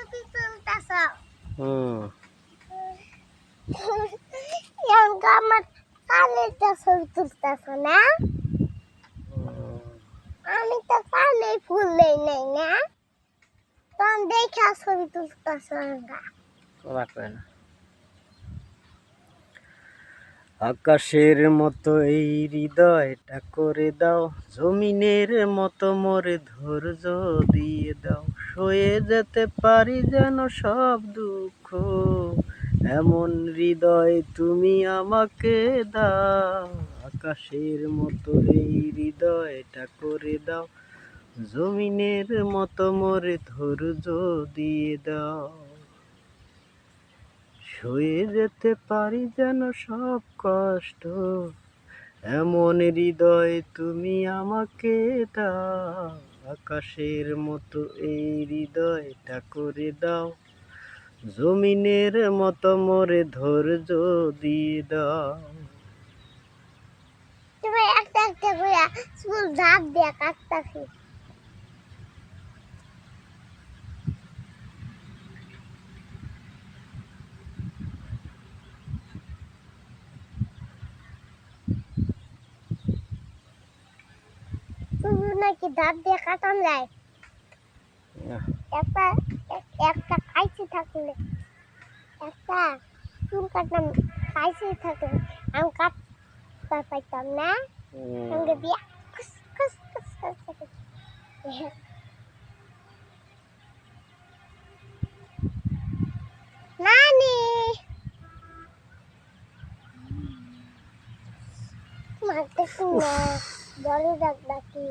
ছবি তুলতাছ হুম আমার কানেরটা ছবি তুলতাছ না আমি তো কানে ফুল দেই নাই না তখন দেখা ছবি তুলতাছ রাখবে না। আকাশের মতো এই হৃদয়টা করে দাও, জমিনের মতো মোরে ধৈর্য দিয়ে দাও, সয়ে যেতে পারি যেন সব দুঃখ, এমন হৃদয় তুমি আমাকে দাও। আকাশের মতো এই হৃদয়টা করে দাও, জমিনের মতো মোরে ধৈর্য দিয়ে দাও, সয়ে যেতে পারি যেন সব কষ্ট, এমন হৃদয় তুমি আমাকে দাও। আকাশের মতো এই হৃদয়টা করে দাও, জমিনের মতো মোরে ধৈর্য দিয়ে দাও। তুমি একটা একটা করে স্কুল ধাপ দিয়া কাটতাছি তুমি নাকি ধাপ দিয়ে কাটান যায় একটা একটা কাইচি থাকলে একটা চুল কাটলাম কাইচি থাকলে আমি কাটতে পাইতাম না সঙ্গে দিয়া খুস খুস খুস খুস নানি মারতে না বড় ডাক ডাকি